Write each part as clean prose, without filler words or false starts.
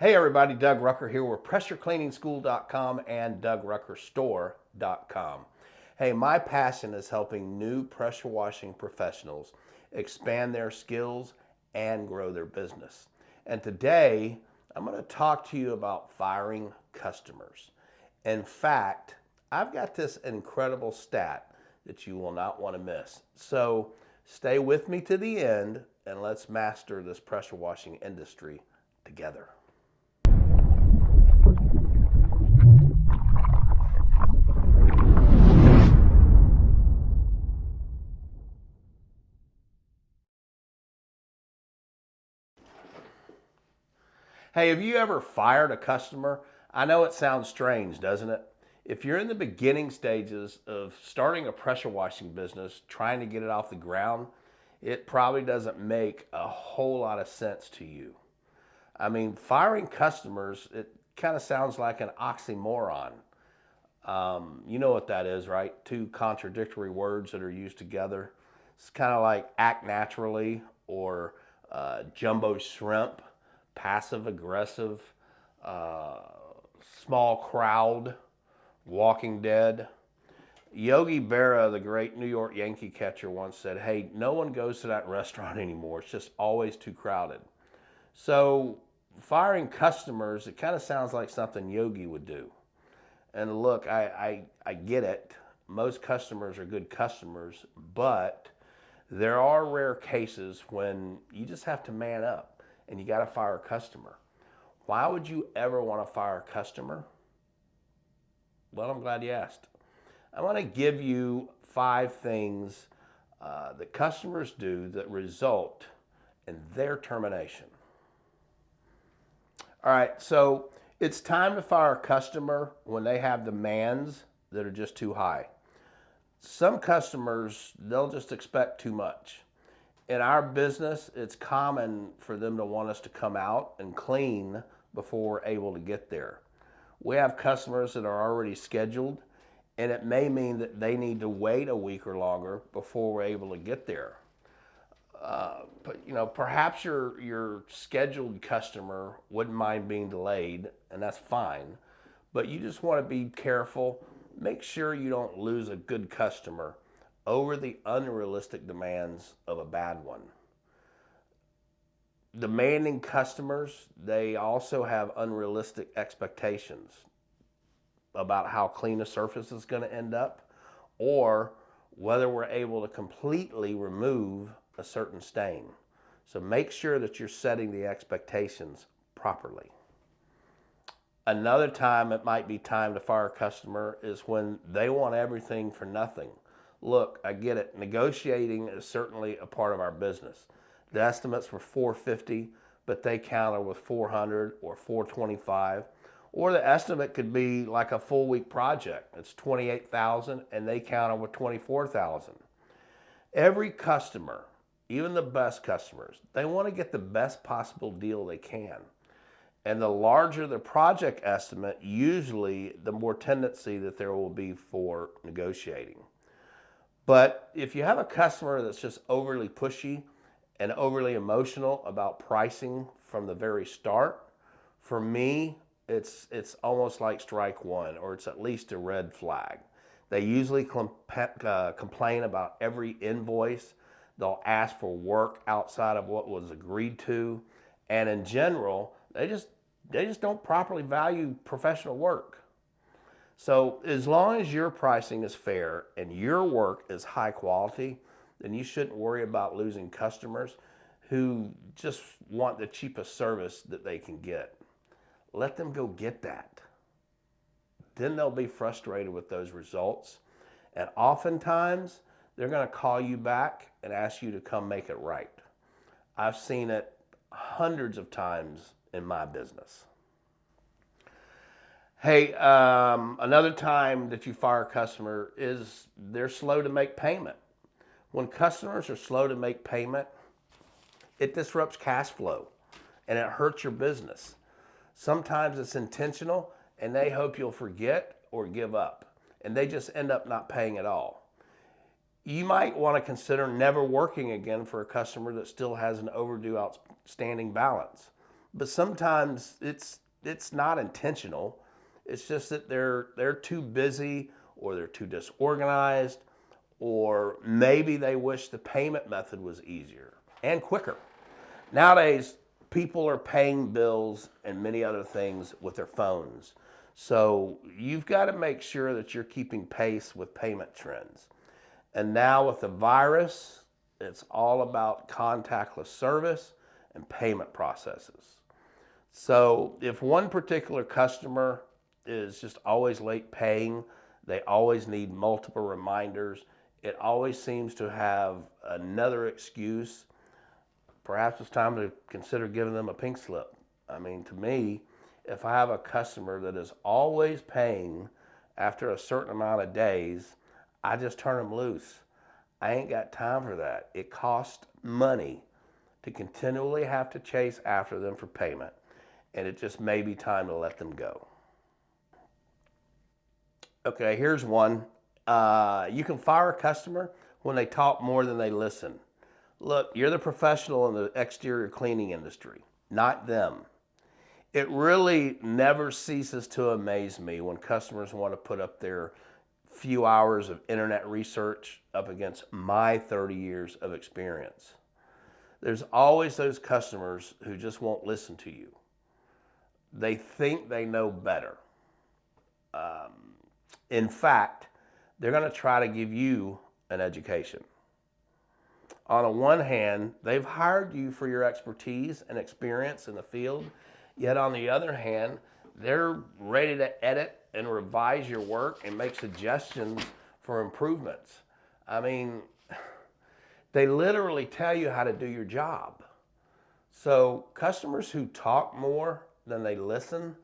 Hey everybody, Doug Rucker here with PressureCleaningschool.com and DougRuckerStore.com. Hey, my passion is helping new pressure washing professionals expand their skills and grow their business. And today, I'm going to talk to you about firing customers. In fact, I've got this incredible stat that you will not want to miss. So stay with me to the end and let's master this pressure washing industry together. Hey, have you ever fired a customer? I know it sounds strange, doesn't it? If you're in the beginning stages of starting a pressure washing business, trying to get it off the ground, it probably doesn't make a whole lot of sense to you. I mean, firing customers, it kind of sounds like an oxymoron. You know what that is, right? Two contradictory words that are used together. It's kind of like act naturally or jumbo shrimp. Passive aggressive, small crowd, Walking Dead. Yogi Berra, the great New York Yankee catcher, once said, hey, no one goes to that restaurant anymore. It's just always too crowded. So firing customers, it kind of sounds like something Yogi would do. And look, I get it. Most customers are good customers, but there are rare cases when you just have to man up and you got to fire a customer. Why would you ever want to fire a customer? Well, I'm glad you asked. I want to give you 5 things that customers do that result in their termination. All right, so it's time to fire a customer when they have demands that are just too high. Some customers, they'll just expect too much. In our business, it's common for them to want us to come out and clean before we're able to get there. We have customers that are already scheduled, and it may mean that they need to wait a week or longer before we're able to get there. But you know, perhaps your scheduled customer wouldn't mind being delayed, and that's fine. But you just want to be careful. Make sure you don't lose a good customer over the unrealistic demands of a bad one. Demanding customers, they also have unrealistic expectations about how clean a surface is going to end up or whether we're able to completely remove a certain stain. So make sure that you're setting the expectations properly. Another time it might be time to fire a customer is when they want everything for nothing. Look, I get it. Negotiating is certainly a part of our business. The estimates were $450, but they counter with $400 or $425. Or the estimate could be like a full week project. It's $28,000 and they counter with $24,000. Every customer, even the best customers, they want to get the best possible deal they can. And the larger the project estimate, usually the more tendency that there will be for negotiating. But if you have a customer that's just overly pushy and overly emotional about pricing from the very start, for me, it's almost like strike one, or it's at least a red flag. They usually complain about every invoice. They'll ask for work outside of what was agreed to. And in general, they just don't properly value professional work. So as long as your pricing is fair and your work is high quality, then you shouldn't worry about losing customers who just want the cheapest service that they can get. Let them go get that. Then they'll be frustrated with those results. And oftentimes, they're going to call you back and ask you to come make it right. I've seen it hundreds of times in my business. Hey, another time that you fire a customer is they're slow to make payment. When customers are slow to make payment, it disrupts cash flow and it hurts your business. Sometimes it's intentional and they hope you'll forget or give up and they just end up not paying at all. You might want to consider never working again for a customer that still has an overdue outstanding balance. but sometimes it's not intentional. It's just that they're too busy, or they're too disorganized, or maybe they wish the payment method was easier and quicker. Nowadays, people are paying bills and many other things with their phones. So you've got to make sure that you're keeping pace with payment trends. And now with the virus, it's all about contactless service and payment processes. So if one particular customer is just always late paying, they always need multiple reminders, it always seems to have another excuse, perhaps it's time to consider giving them a pink slip. I mean, to me, if I have a customer that is always paying after a certain amount of days, I just turn them loose. I ain't got time for that. It costs money to continually have to chase after them for payment, and it just may be time to let them go. Okay, here's one. You can fire a customer when they talk more than they listen. Look, you're the professional in the exterior cleaning industry, not them. It really never ceases to amaze me when customers want to put up their few hours of internet research up against my 30 years of experience. There's always those customers who just won't listen to you. They think they know better. In fact, they're going to try to give you an education. On the one hand, they've hired you for your expertise and experience in the field, yet on the other hand, they're ready to edit and revise your work and make suggestions for improvements. I mean, they literally tell you how to do your job. So customers who talk more than they listen,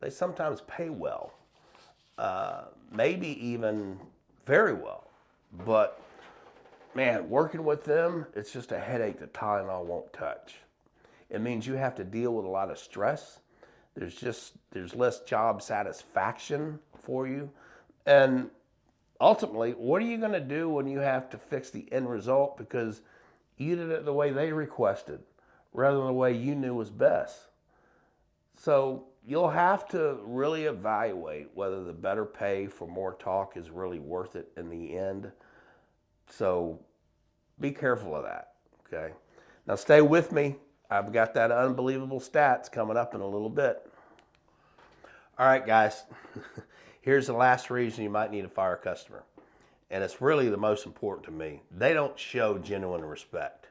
they sometimes pay well, maybe even very well. But man, working with them, it's just a headache that Tylenol won't touch. It means you have to deal with a lot of stress. There's less job satisfaction for you. And ultimately, what are you going to do when you have to fix the end result because you did it the way they requested rather than the way you knew was best? So you'll have to really evaluate whether the better pay for more talk is really worth it in the end. So be careful of that, okay? Now stay with me. I've got that unbelievable stats coming up in a little bit. All right, guys. Here's the last reason you might need to fire a customer. And it's really the most important to me. They don't show genuine respect.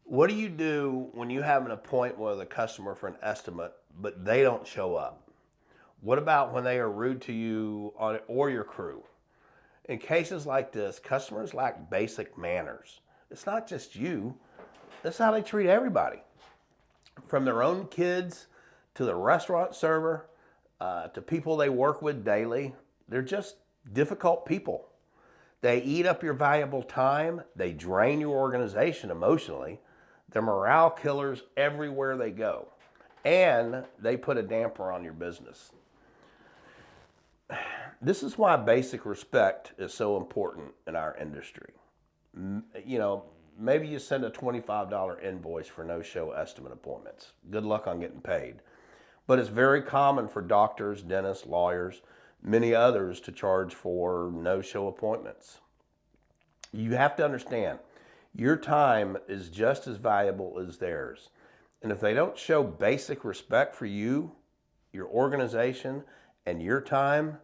What do you do when you have an appointment with a customer for an estimate, but they don't show up? What about when they are rude to you or your crew? In cases like this, customers lack basic manners. It's not just you. That's how they treat everybody. From their own kids to the restaurant server to people they work with daily. They're just difficult people. They eat up your valuable time. They drain your organization emotionally. They're morale killers everywhere they go. And they put a damper on your business. This is why basic respect is so important in our industry. You know, maybe you send a $25 invoice for no-show estimate appointments. Good luck on getting paid. But it's very common for doctors, dentists, lawyers, many others to charge for no-show appointments. You have to understand, your time is just as valuable as theirs. And if they don't show basic respect for you, your organization, and your time,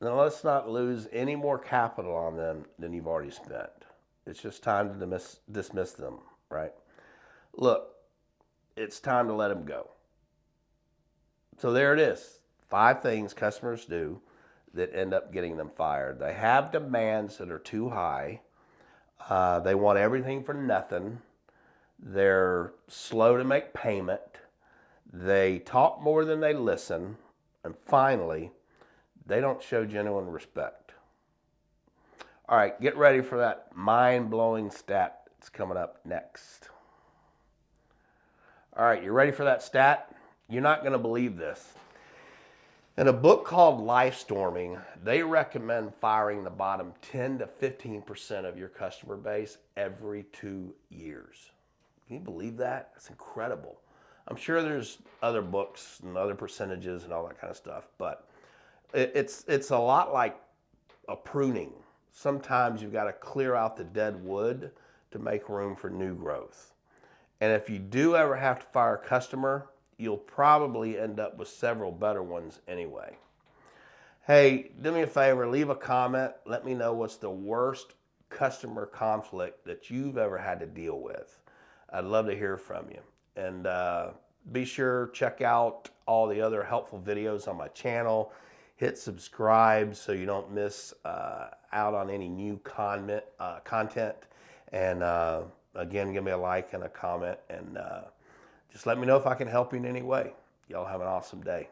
then let's not lose any more capital on them than you've already spent. It's just time to dismiss them, right? Look, it's time to let them go. So there it is. 5 things customers do that end up getting them fired. They have demands that are too high. They want everything for nothing. They're slow to make payment. They talk more than they listen. And finally, they don't show genuine respect. All right, get ready for that mind-blowing stat that's coming up next. All right, you ready for that stat? You're not going to believe this. In a book called Life Storming, they recommend firing the bottom 10 to 15% of your customer base every 2 years. Can you believe that? That's incredible. I'm sure there's other books and other percentages and all that kind of stuff, but it's a lot like a pruning. Sometimes you've got to clear out the dead wood to make room for new growth. And if you do ever have to fire a customer, you'll probably end up with several better ones anyway. Hey, do me a favor, leave a comment. Let me know what's the worst customer conflict that you've ever had to deal with. I'd love to hear from you. And be sure check out all the other helpful videos on my channel. Hit subscribe so you don't miss out on any new content. And again, give me a like and a comment, and just let me know if I can help you in any way. Y'all have an awesome day.